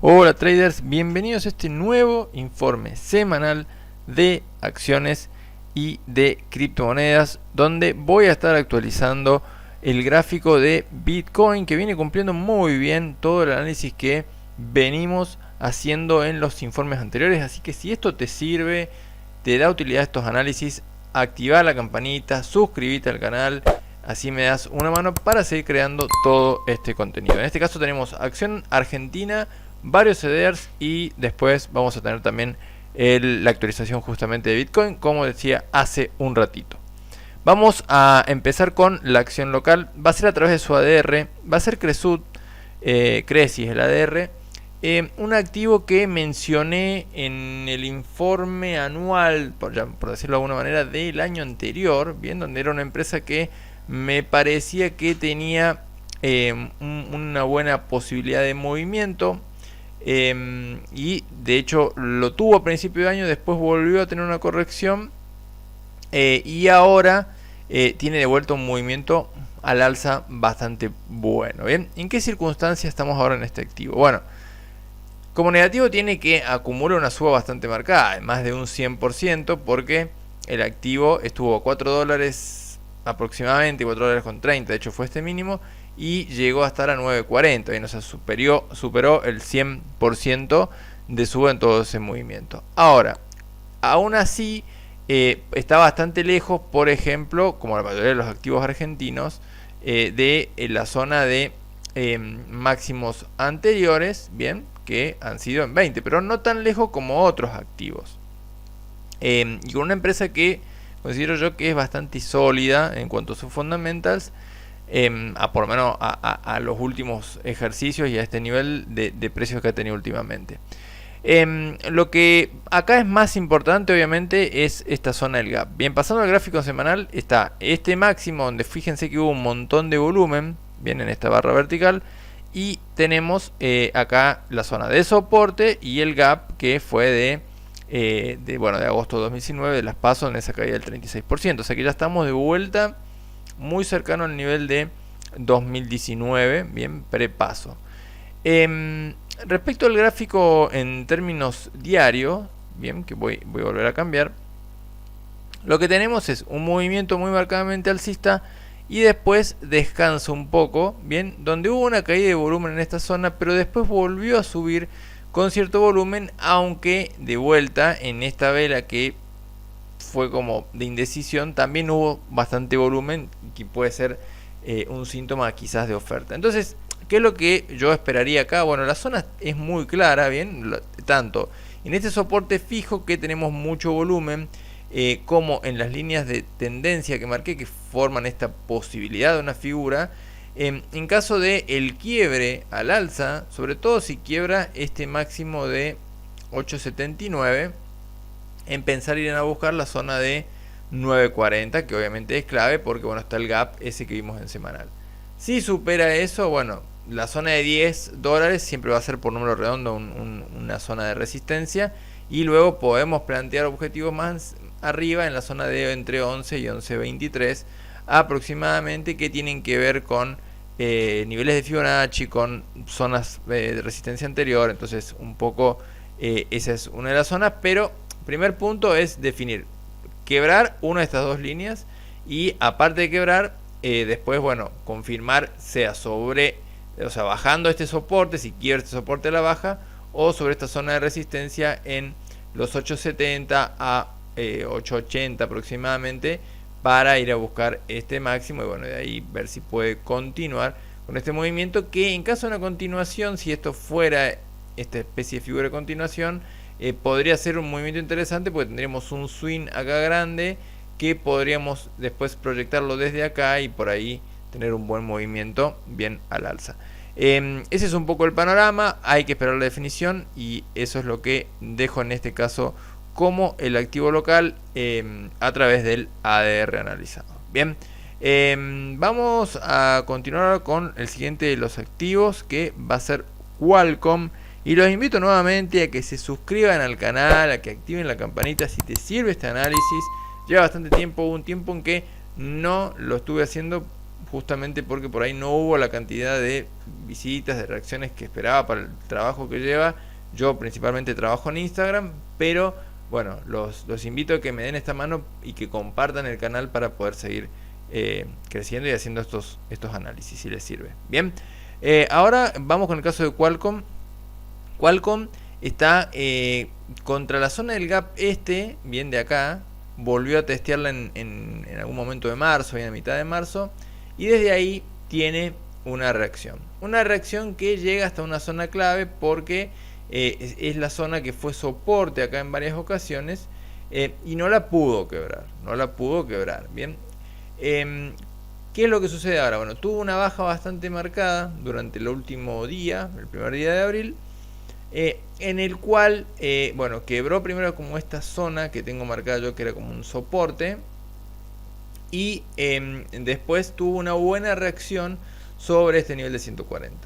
Hola traders, bienvenidos a este nuevo informe semanal de acciones y de criptomonedas, donde voy a estar actualizando el gráfico de Bitcoin, que viene cumpliendo muy bien todo el análisis que venimos haciendo en los informes anteriores. Así que si esto te sirve, te da utilidad estos análisis, activa la campanita, suscríbete al canal, así me das una mano para seguir creando todo este contenido. En este caso tenemos acción argentina, varios CDRs y después vamos a tener también la actualización justamente de Bitcoin, como decía hace un ratito. Vamos a empezar con la acción local. Va a ser a través de su ADR, va a ser Cresud, Cresis el ADR, un activo que mencioné en el informe anual, por decirlo de alguna manera, del año anterior, bien, donde era una empresa que me parecía que tenía una buena posibilidad de movimiento. Y de hecho lo tuvo a principio de año, después volvió a tener una corrección, y ahora tiene de vuelta un movimiento al alza bastante bueno. Bien, ¿en qué circunstancias estamos ahora en este activo? Bueno, como negativo tiene que acumular una suba bastante marcada, más de un 100%, porque el activo estuvo a 4 dólares aproximadamente, 4 dólares con 30, de hecho fue este mínimo, y llegó a estar a 9.40, bien, o sea, superó el 100% de suba en todo ese movimiento. Ahora, aún así, está bastante lejos, por ejemplo, como la mayoría de los activos argentinos, de la zona de máximos anteriores, bien, que han sido en 20, pero no tan lejos como otros activos. Y con una empresa que considero yo que es bastante sólida en cuanto a sus fundamentals, por lo menos a los últimos ejercicios y a este nivel de precios que ha tenido últimamente. Lo que acá es más importante obviamente es esta zona del gap. Bien, pasando al gráfico semanal está este máximo donde fíjense que hubo un montón de volumen, bien, en esta barra vertical, y tenemos acá la zona de soporte y el gap que fue de agosto de 2019, de las PASO, en esa caída del 36%, o sea que ya estamos de vuelta muy cercano al nivel de 2019, bien, prepaso. Respecto al gráfico en términos diarios, bien, que voy a volver a cambiar, lo que tenemos es un movimiento muy marcadamente alcista y después descansa un poco, bien, donde hubo una caída de volumen en esta zona, pero después volvió a subir con cierto volumen, aunque de vuelta en esta vela que fue como de indecisión, también hubo bastante volumen, que puede ser un síntoma quizás de oferta. Entonces, ¿qué es lo que yo esperaría acá? Bueno, la zona es muy clara, bien, tanto en este soporte fijo que tenemos mucho volumen, como en las líneas de tendencia que marqué, que forman esta posibilidad de una figura. En caso de el quiebre al alza, sobre todo si quiebra este máximo de 8.79, en pensar ir a buscar la zona de 9.40, que obviamente es clave porque bueno, está el gap ese que vimos en semanal. Si supera eso, bueno, la zona de 10 dólares siempre va a ser por número redondo una zona de resistencia, y luego podemos plantear objetivos más arriba en la zona de entre 11 y 11.23 aproximadamente, que tienen que ver con niveles de Fibonacci, con zonas de resistencia anterior. Entonces un poco esa es una de las zonas, pero primer punto es definir, quebrar una de estas dos líneas, y aparte de quebrar, después, bueno, confirmar sea bajando este soporte, si quiebra este soporte a la baja, o sobre esta zona de resistencia en los 8.70 a 8.80 aproximadamente, para ir a buscar este máximo, y bueno, de ahí ver si puede continuar con este movimiento, que en caso de una continuación, si esto fuera esta especie de figura de continuación, podría ser un movimiento interesante, porque tendríamos un swing acá grande que podríamos después proyectarlo desde acá y por ahí tener un buen movimiento bien al alza. Ese es un poco el panorama, hay que esperar la definición, y eso es lo que dejo en este caso como el activo local a través del ADR analizado. Bien, vamos a continuar con el siguiente de los activos, que va a ser Qualcomm. Y los invito nuevamente a que se suscriban al canal, a que activen la campanita si te sirve este análisis. Lleva bastante tiempo, hubo un tiempo en que no lo estuve haciendo justamente porque por ahí no hubo la cantidad de visitas, de reacciones que esperaba para el trabajo que lleva. Yo principalmente trabajo en Instagram, pero bueno, los invito a que me den esta mano y que compartan el canal para poder seguir creciendo y haciendo estos análisis, si les sirve. Bien, ahora vamos con el caso de Qualcomm. Qualcomm está contra la zona del gap bien de acá, volvió a testearla en algún momento de marzo, bien a mitad de marzo, y desde ahí tiene una reacción que llega hasta una zona clave porque es la zona que fue soporte acá en varias ocasiones y no la pudo quebrar, bien. ¿Qué es lo que sucede ahora? Bueno, tuvo una baja bastante marcada durante el último día, el primer día de abril, en el cual, bueno, quebró primero como esta zona que tengo marcada yo, que era como un soporte, y después tuvo una buena reacción sobre este nivel de 140,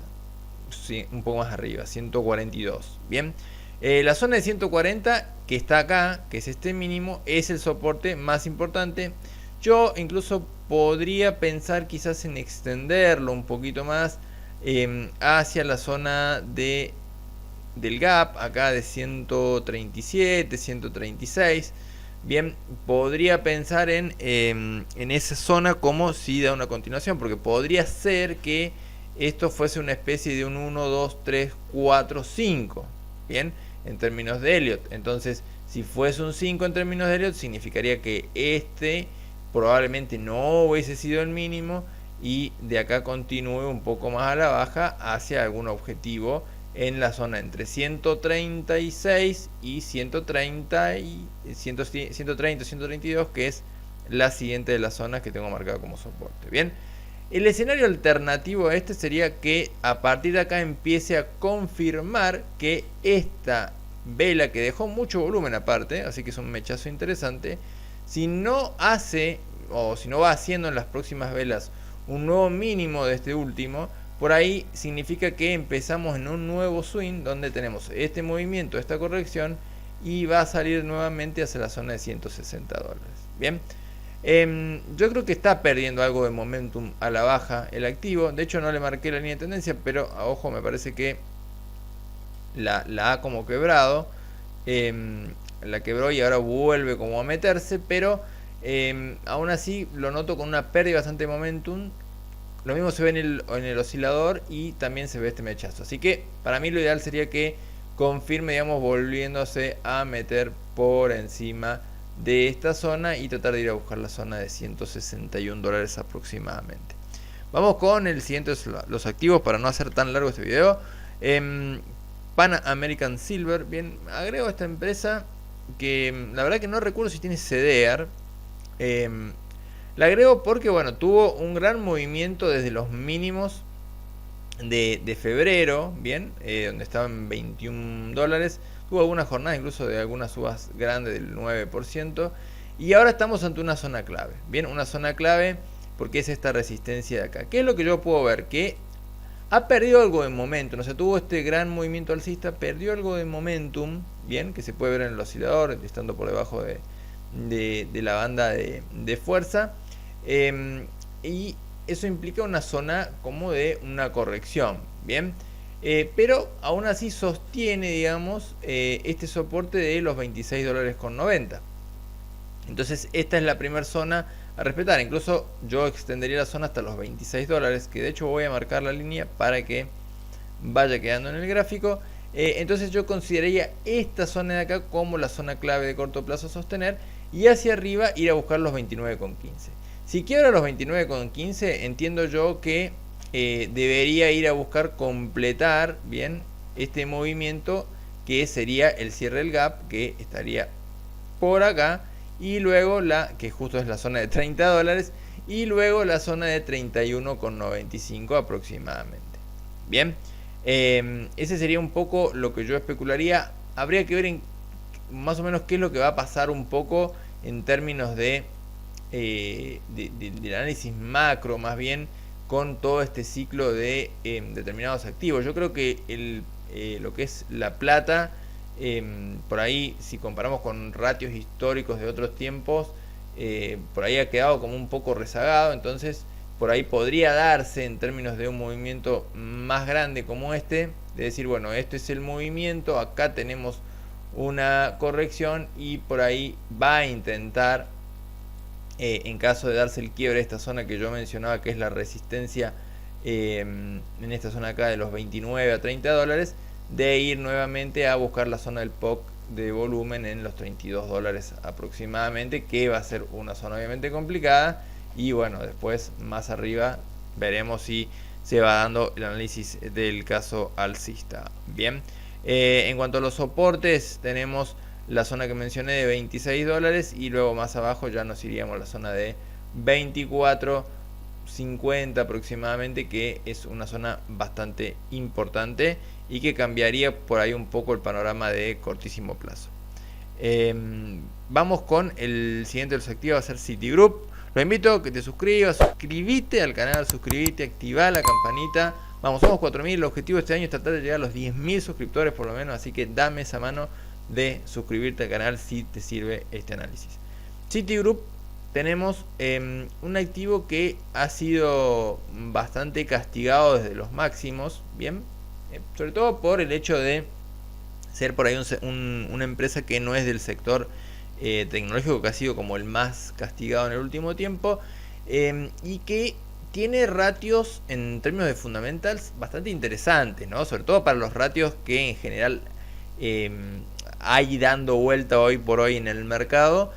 sí, un poco más arriba, 142, bien. La zona de 140 que está acá, que es este mínimo, es el soporte más importante. Yo incluso podría pensar quizás en extenderlo un poquito más hacia la zona del gap, acá de 137, 136. Bien, podría pensar en esa zona como si da una continuación, porque podría ser que esto fuese una especie de un 1, 2, 3, 4, 5. Bien, en términos de Elliott. Entonces, si fuese un 5 en términos de Elliott, significaría que probablemente no hubiese sido el mínimo y de acá continúe un poco más a la baja hacia algún objetivo en la zona entre 136 y 130 y 130, 132, que es la siguiente de las zonas que tengo marcada como soporte. Bien, el escenario alternativo a este sería que a partir de acá empiece a confirmar que esta vela, que dejó mucho volumen aparte, así que es un mechazo interesante, si no hace o si no va haciendo en las próximas velas un nuevo mínimo de este último, por ahí significa que empezamos en un nuevo swing donde tenemos este movimiento, esta corrección, y va a salir nuevamente hacia la zona de 160 dólares. Bien, yo creo que está perdiendo algo de momentum a la baja el activo. De hecho no le marqué la línea de tendencia, pero a ojo me parece que la ha como quebrado. La quebró y ahora vuelve como a meterse, pero aún así lo noto con una pérdida bastante de momentum. Lo mismo se ve en el oscilador y también se ve este mechazo. Así que para mí lo ideal sería que confirme, digamos, volviéndose a meter por encima de esta zona y tratar de ir a buscar la zona de 161 dólares aproximadamente. Vamos con el siguiente, los activos, para no hacer tan largo este video. Pan American Silver. Bien, agrego a esta empresa que la verdad que no recuerdo si tiene CDR. La agrego porque, bueno, tuvo un gran movimiento desde los mínimos de febrero, bien, donde estaban 21 dólares. Tuvo algunas jornadas incluso de algunas subas grandes del 9%. Y ahora estamos ante una zona clave. Bien, una zona clave porque es esta resistencia de acá. ¿Qué es lo que yo puedo ver? Que ha perdido algo de momentum. O sea, tuvo este gran movimiento alcista, perdió algo de momentum, bien, que se puede ver en el oscilador, estando por debajo de la banda de fuerza. Y eso implica una zona como de una corrección, bien, pero aún así sostiene, digamos, este soporte de los 26 dólares con 90. Entonces esta es la primera zona a respetar. Incluso yo extendería la zona hasta los 26 dólares, que de hecho voy a marcar la línea para que vaya quedando en el gráfico. Entonces yo consideraría esta zona de acá como la zona clave de corto plazo a sostener, y hacia arriba ir a buscar los 29,15. Si quiebra los 29,15, entiendo yo que debería ir a buscar completar bien este movimiento, que sería el cierre del gap, que estaría por acá, y luego que justo es la zona de 30 dólares, y luego la zona de 31,95 aproximadamente. Bien, ese sería un poco lo que yo especularía. Habría que ver más o menos qué es lo que va a pasar un poco en términos del análisis macro, más bien, con todo este ciclo de determinados activos. Yo creo que lo que es la plata, por ahí, si comparamos con ratios históricos de otros tiempos, por ahí ha quedado como un poco rezagado. Entonces por ahí podría darse en términos de un movimiento más grande como este, de decir, bueno, este es el movimiento, acá tenemos una corrección y por ahí va a intentar, en caso de darse el quiebre de esta zona que yo mencionaba, que es la resistencia en esta zona acá de los 29 a 30 dólares, de ir nuevamente a buscar la zona del POC de volumen en los 32 dólares aproximadamente, que va a ser una zona obviamente complicada. Y bueno, después más arriba veremos si se va dando el análisis del caso alcista. Bien, en cuanto a los soportes, tenemos la zona que mencioné de 26 dólares y luego más abajo ya nos iríamos a la zona de 24.50 aproximadamente, que es una zona bastante importante y que cambiaría por ahí un poco el panorama de cortísimo plazo. Vamos con el siguiente de los activos, va a ser Citigroup. Lo invito a que te suscribas, suscríbete al canal, suscríbete, activa la campanita. Vamos, somos 4.000, el objetivo de este año es tratar de llegar a los 10.000 suscriptores por lo menos, así que dame esa mano de suscribirte al canal si te sirve este análisis. Citigroup, tenemos un activo que ha sido bastante castigado desde los máximos, bien, sobre todo por el hecho de ser por ahí una empresa que no es del sector tecnológico, que ha sido como el más castigado en el último tiempo, y que tiene ratios en términos de fundamentals bastante interesantes, ¿no? Sobre todo para los ratios que en general hay dando vuelta hoy por hoy en el mercado.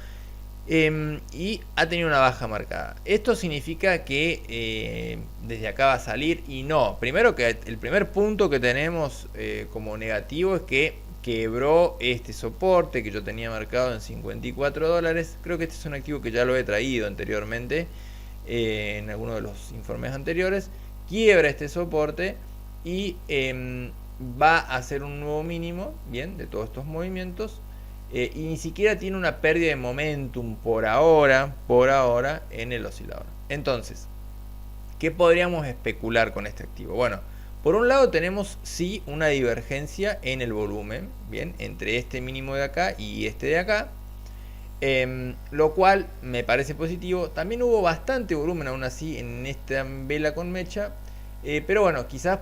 Y ha tenido una baja marcada. Esto significa que desde acá va a salir, y no. Primero, que el primer punto que tenemos como negativo es que quebró este soporte que yo tenía marcado en 54 dólares. Creo que este es un activo que ya lo he traído anteriormente en alguno de los informes anteriores. Quiebra este soporte y va a hacer un nuevo mínimo, bien, de todos estos movimientos. Y ni siquiera tiene una pérdida de momentum por ahora en el oscilador. Entonces, ¿qué podríamos especular con este activo? Bueno, por un lado tenemos sí una divergencia en el volumen, bien, entre este mínimo de acá y este de acá, lo cual me parece positivo. También hubo bastante volumen aún así en esta vela con mecha, pero bueno, quizás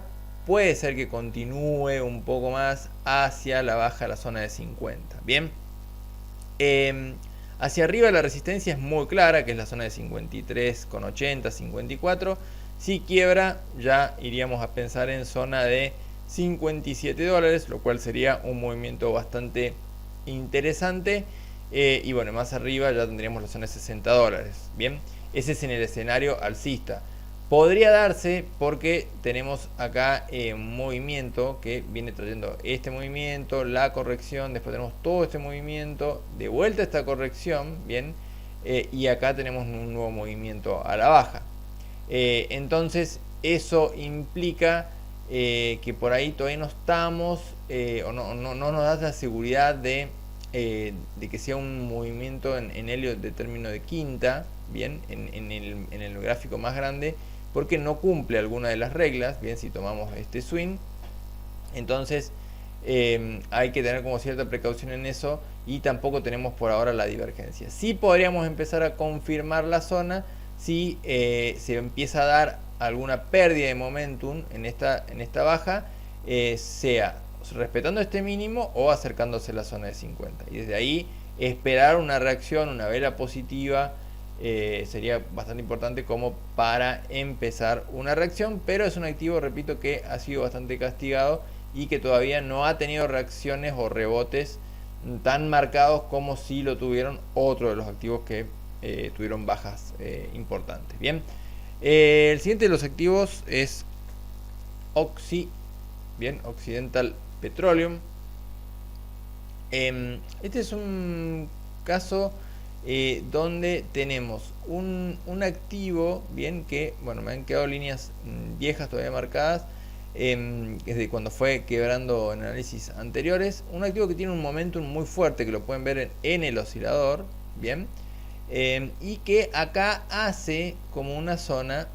puede ser que continúe un poco más hacia la baja, la zona de 50. Bien, hacia arriba la resistencia es muy clara, que es la zona de 53,80, 54. Si quiebra, ya iríamos a pensar en zona de 57 dólares, lo cual sería un movimiento bastante interesante. Y bueno, más arriba ya tendríamos la zona de 60 dólares. Bien, ese es en el escenario alcista. Podría darse porque tenemos acá un movimiento que viene trayendo este movimiento, la corrección, después tenemos todo este movimiento, de vuelta esta corrección, bien, y acá tenemos un nuevo movimiento a la baja. Entonces eso implica que por ahí todavía no estamos, o no nos da la seguridad de que sea un movimiento en Elliott de término de quinta, bien, en el gráfico más grande, porque no cumple alguna de las reglas, bien, si tomamos este swing. Entonces hay que tener como cierta precaución en eso, y tampoco tenemos por ahora la divergencia. Sí podríamos empezar a confirmar la zona si se empieza a dar alguna pérdida de momentum en esta baja, sea respetando este mínimo o acercándose a la zona de 50, y desde ahí esperar una reacción, una vela positiva. Sería bastante importante como para empezar una reacción, pero es un activo, repito, que ha sido bastante castigado y que todavía no ha tenido reacciones o rebotes tan marcados como si lo tuvieron otros de los activos que tuvieron bajas importantes. Bien, el siguiente de los activos es Occidental Petroleum. Este es un caso donde tenemos un activo, bien, que, bueno, me han quedado líneas viejas todavía marcadas, desde cuando fue quebrando en análisis anteriores. Un activo que tiene un momentum muy fuerte, que lo pueden ver en el oscilador, bien, y que acá hace como una zona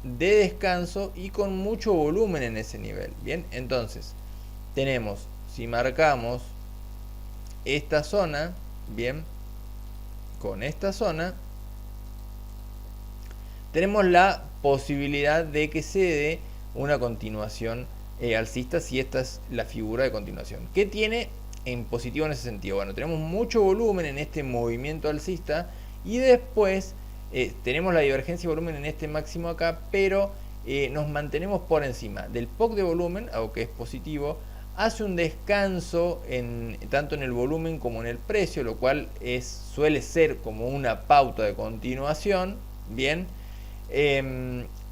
de descanso y con mucho volumen en ese nivel. Bien, entonces tenemos, si marcamos esta zona, bien, con esta zona tenemos la posibilidad de que se dé una continuación alcista si esta es la figura de continuación. ¿Qué tiene en positivo en ese sentido? Bueno, tenemos mucho volumen en este movimiento alcista y después tenemos la divergencia de volumen en este máximo acá, pero nos mantenemos por encima del POC de volumen, algo que es positivo. Hace un descanso tanto en el volumen como en el precio, lo cual suele ser como una pauta de continuación, bien.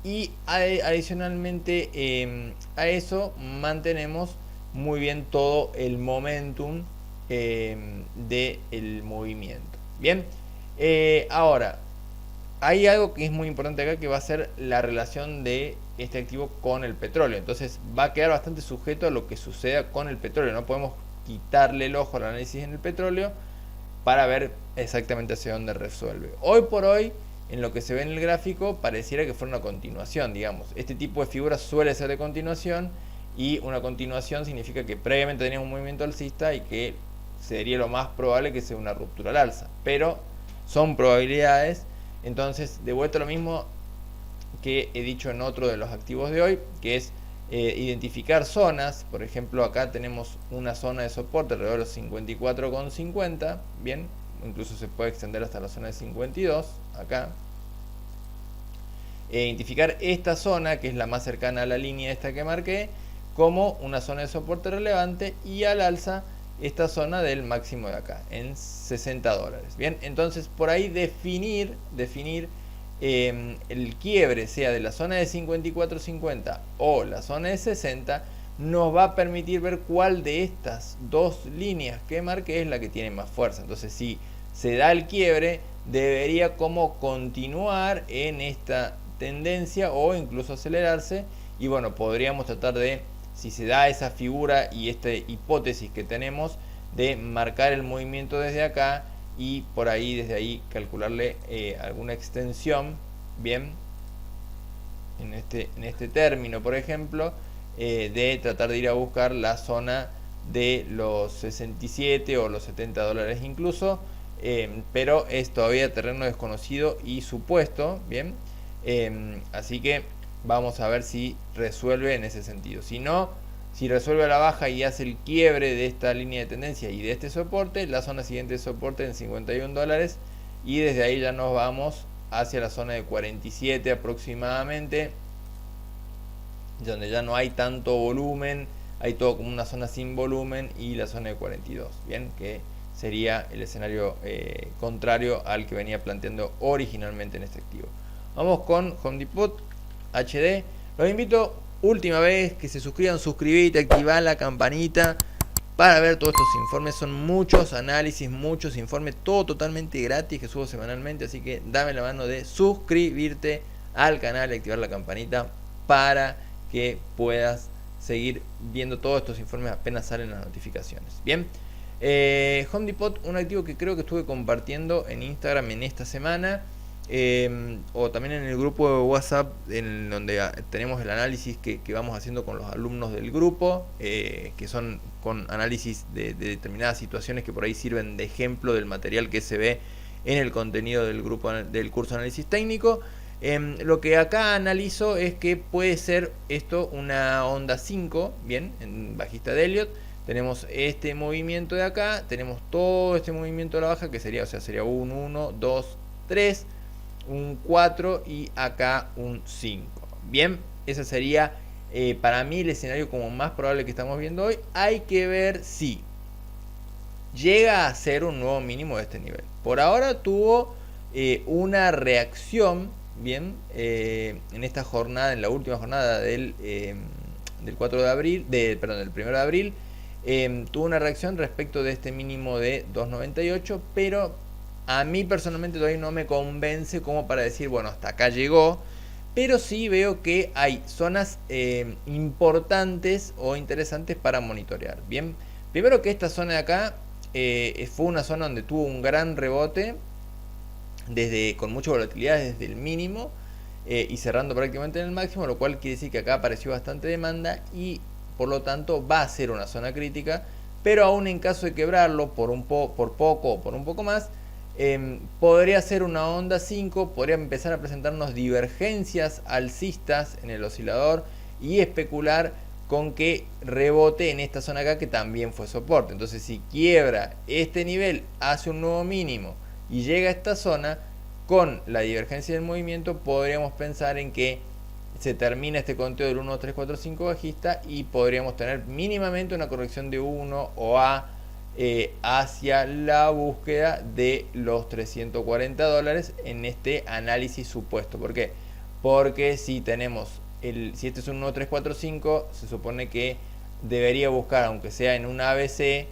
Y adicionalmente a eso mantenemos muy bien todo el momentum del movimiento. Bien, ahora hay algo que es muy importante acá, que va a ser la relación de este activo con el petróleo. Entonces va a quedar bastante sujeto a lo que suceda con el petróleo. No podemos quitarle el ojo al análisis en el petróleo para ver exactamente hacia dónde resuelve. Hoy por hoy, en lo que se ve en el gráfico, pareciera que fuera una continuación, digamos. Este tipo de figuras suele ser de continuación, y una continuación significa que previamente teníamos un movimiento alcista y que sería lo más probable que sea una ruptura al alza. Pero son probabilidades. Entonces, de vuelta a lo mismo que he dicho en otro de los activos de hoy, que es identificar zonas. Por ejemplo, acá tenemos una zona de soporte alrededor de 54,50, bien, incluso se puede extender hasta la zona de 52, acá. Identificar esta zona, que es la más cercana a la línea esta que marqué, como una zona de soporte relevante, y al alza esta zona del máximo de acá, en $60. Bien, entonces por ahí definir el quiebre, sea de la zona de 54.50 o la zona de 60, nos va a permitir ver cuál de estas dos líneas que marqué es la que tiene más fuerza. Entonces, si se da el quiebre, debería como continuar en esta tendencia o incluso acelerarse. Y bueno, podríamos tratar de, si se da esa figura y esta hipótesis que tenemos, de marcar el movimiento desde acá y por ahí, desde ahí, calcularle alguna extensión, bien, en este término, por ejemplo, de tratar de ir a buscar la zona de los 67 o los $70 incluso, pero es todavía terreno desconocido y supuesto, bien. Así que vamos a ver si resuelve en ese sentido. Si no, si resuelve a la baja y hace el quiebre de esta línea de tendencia y de este soporte, la zona siguiente de soporte en $51, y desde ahí ya nos vamos hacia la zona de 47 aproximadamente, donde ya no hay tanto volumen, hay todo como una zona sin volumen, y la zona de 42, bien, que sería el escenario contrario al que venía planteando originalmente en este activo. Vamos con Home Depot HD. Los invito, última vez, que se suscriban, suscribite, activar la campanita para ver todos estos informes. Son muchos análisis, muchos informes, todo totalmente gratis que subo semanalmente. Así que dame la mano de suscribirte al canal y activar la campanita para que puedas seguir viendo todos estos informes apenas salen las notificaciones. Bien, Home Depot, un activo que creo que estuve compartiendo en Instagram en esta semana. O también en el grupo de WhatsApp, en donde tenemos el análisis que vamos haciendo con los alumnos del grupo, que son con análisis de determinadas situaciones que por ahí sirven de ejemplo del material que se ve en el contenido del grupo del curso de análisis técnico. Lo que acá analizo es que puede ser esto una onda 5, bien, en bajista de Elliott. Tenemos este movimiento de acá, tenemos todo este movimiento a la baja, que sería, sería un 1, 2, 3, un 4 y acá un 5. Bien, ese sería para mí el escenario como más probable que estamos viendo hoy. Hay que ver si llega a ser un nuevo mínimo de este nivel. Por ahora tuvo una reacción, bien, en esta jornada, en la última jornada del 4 de abril, del 1 de abril, tuvo una reacción respecto de este mínimo de 2.98, pero a mí personalmente todavía no me convence como para decir, bueno, hasta acá llegó. Pero sí veo que hay zonas importantes o interesantes para monitorear. Bien, primero que esta zona de acá fue una zona donde tuvo un gran rebote, con mucha volatilidad desde el mínimo y cerrando prácticamente en el máximo, lo cual quiere decir que acá apareció bastante demanda y por lo tanto va a ser una zona crítica. Pero aún en caso de quebrarlo por poco o por un poco más, Podría ser una onda 5, podría empezar a presentarnos divergencias alcistas en el oscilador y especular con que rebote en esta zona acá, que también fue soporte. Entonces, si quiebra este nivel, hace un nuevo mínimo y llega a esta zona, con la divergencia del movimiento podríamos pensar en que se termina este conteo del 1, 2, 3, 4, 5 bajista y podríamos tener mínimamente una corrección de 1 o A hacia la búsqueda de los 340 dólares en este análisis supuesto. ¿Por qué? Porque si tenemos si este es un 1, 3, 4, 5, se supone que debería buscar, aunque sea en un ABC,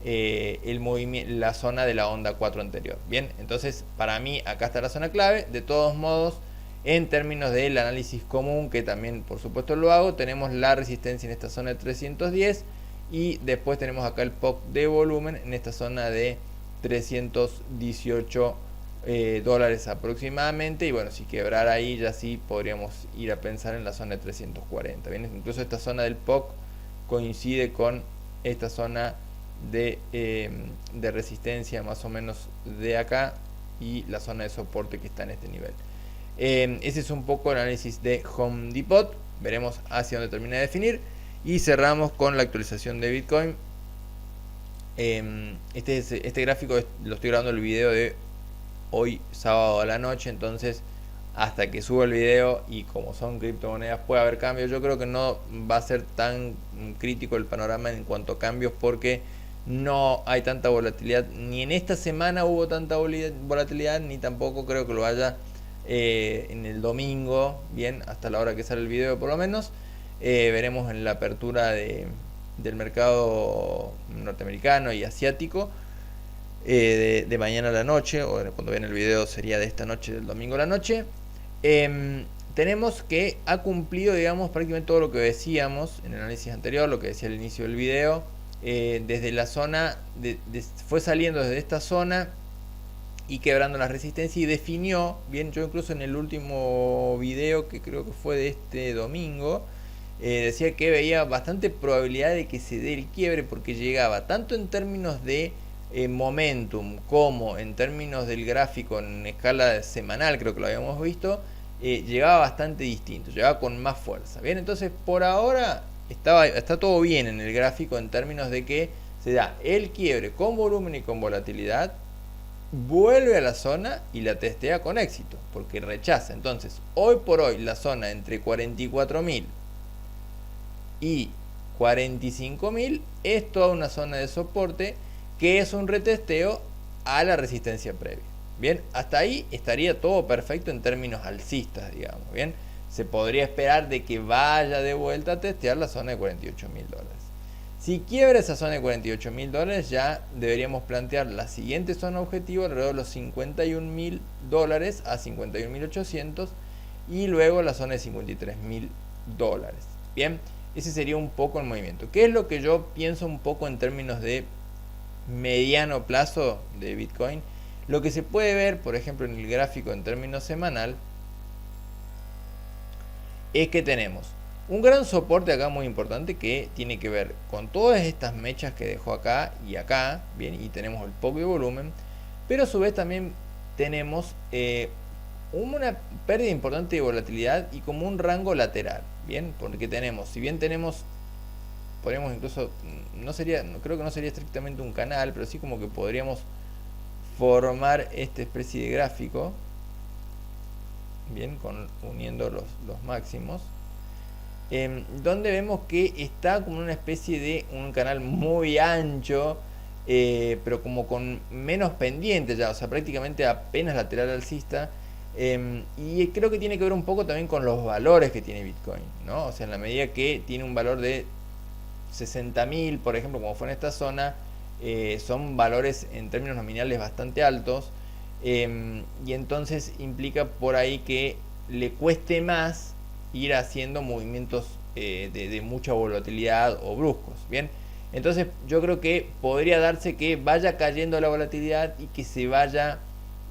el movimiento, la zona de la onda 4 anterior. Bien, entonces para mí acá está la zona clave. De todos modos, en términos del análisis común, que también por supuesto lo hago, tenemos la resistencia en esta zona de 310 y después tenemos acá el POC de volumen en esta zona de 318 dólares aproximadamente. Y bueno, si quebrara ahí ya sí podríamos ir a pensar en la zona de 340. Bien, incluso esta zona del POC coincide con esta zona de resistencia más o menos de acá y la zona de soporte que está en este nivel. Ese es un poco el análisis de Home Depot. Veremos hacia dónde termina de definir y cerramos con la actualización de Bitcoin. Este gráfico lo estoy grabando el video de hoy sábado a la noche, entonces hasta que suba el video, y como son criptomonedas puede haber cambios, yo creo que no va a ser tan crítico el panorama en cuanto a cambios, porque no hay tanta volatilidad, ni en esta semana hubo tanta volatilidad, ni tampoco creo que lo haya en el domingo, bien, hasta la hora que sale el video por lo menos. Veremos en la apertura del mercado norteamericano y asiático de mañana a la noche, o cuando vean el video sería de esta noche, del domingo a la noche. Tenemos que ha cumplido, digamos, prácticamente todo lo que decíamos en el análisis anterior, lo que decía al inicio del video. Desde la zona, fue saliendo desde esta zona y quebrando la resistencia, y definió, bien, yo incluso en el último video, que creo que fue de este domingo, decía que veía bastante probabilidad de que se dé el quiebre, porque llegaba tanto en términos de momentum como en términos del gráfico en escala semanal, creo que lo habíamos visto, llegaba bastante distinto, llegaba con más fuerza. Bien, entonces por ahora está todo bien en el gráfico en términos de que se da el quiebre con volumen y con volatilidad, vuelve a la zona y la testea con éxito, porque rechaza. Entonces hoy por hoy la zona entre 44.000 y 45.000 es toda una zona de soporte, que es un retesteo a la resistencia previa. Bien, hasta ahí estaría todo perfecto en términos alcistas, digamos. Bien, se podría esperar de que vaya de vuelta a testear la zona de 48.000 dólares. Si quiebra esa zona de 48.000 dólares, ya deberíamos plantear la siguiente zona objetivo alrededor de los 51.000 dólares a 51.800, y luego la zona de 53.000 dólares. Bien, ese sería un poco el movimiento. ¿Qué es lo que yo pienso un poco en términos de mediano plazo de Bitcoin? Lo que se puede ver, por ejemplo, en el gráfico en términos semanal, es que tenemos un gran soporte acá muy importante, que tiene que ver con todas estas mechas que dejó acá y acá, bien, y tenemos el POC de volumen, pero a su vez también tenemos una pérdida importante de volatilidad y como un rango lateral, bien, porque tenemos, si bien tenemos, podríamos incluso, creo que no sería estrictamente un canal, pero sí como que podríamos formar esta especie de gráfico, bien, uniendo los máximos, donde vemos que está como una especie de un canal muy ancho, pero como con menos pendiente ya, o sea, prácticamente apenas lateral alcista. Y creo que tiene que ver un poco también con los valores que tiene Bitcoin, ¿no? O sea, en la medida que tiene un valor de 60.000, por ejemplo, como fue en esta zona, son valores en términos nominales bastante altos, y entonces implica por ahí que le cueste más ir haciendo movimientos de mucha volatilidad o bruscos. Bien, entonces yo creo que podría darse que vaya cayendo la volatilidad y que se vaya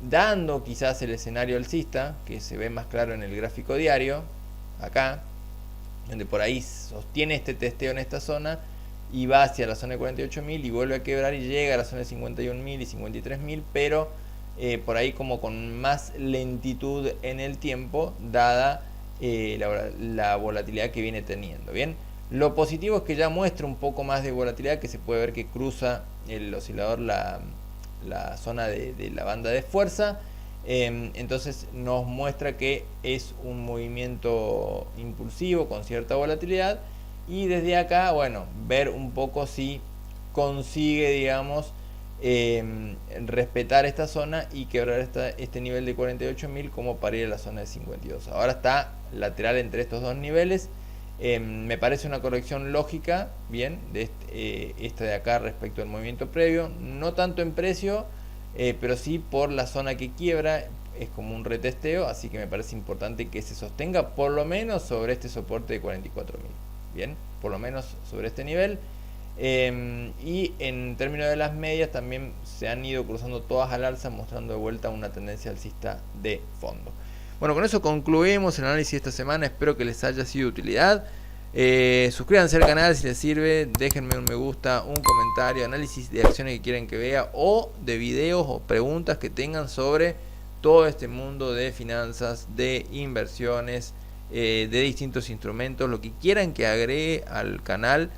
dando quizás el escenario alcista, que se ve más claro en el gráfico diario, acá, donde por ahí sostiene este testeo en esta zona y va hacia la zona de 48.000 y vuelve a quebrar y llega a la zona de 51.000 y 53.000, pero por ahí como con más lentitud en el tiempo, dada la volatilidad que viene teniendo. Bien, lo positivo es que ya muestra un poco más de volatilidad, que se puede ver que cruza el oscilador la zona de la banda de fuerza. Entonces nos muestra que es un movimiento impulsivo con cierta volatilidad, y desde acá, bueno, ver un poco si consigue, digamos, respetar esta zona y quebrar este nivel de 48.000 como para ir a la zona de 52. Ahora está lateral entre estos dos niveles. Me parece una corrección lógica, bien, de esta de acá respecto al movimiento previo, no tanto en precio, pero sí por la zona que quiebra. Es como un retesteo, así que me parece importante que se sostenga por lo menos sobre este soporte de 44.000. Bien, por lo menos sobre este nivel. Y en términos de las medias también se han ido cruzando todas al alza, mostrando de vuelta una tendencia alcista de fondo. Bueno, con eso concluimos el análisis de esta semana. Espero que les haya sido de utilidad. Suscríbanse al canal si les sirve, déjenme un me gusta, un comentario, análisis de acciones que quieren que vea, o de videos o preguntas que tengan sobre todo este mundo de finanzas, de inversiones, de distintos instrumentos, lo que quieran que agregue al canal.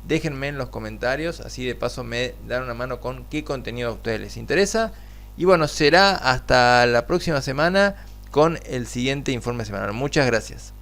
Déjenme en los comentarios, así de paso me dan una mano con qué contenido a ustedes les interesa. Y bueno, será hasta la próxima semana con el siguiente informe semanal. Muchas gracias.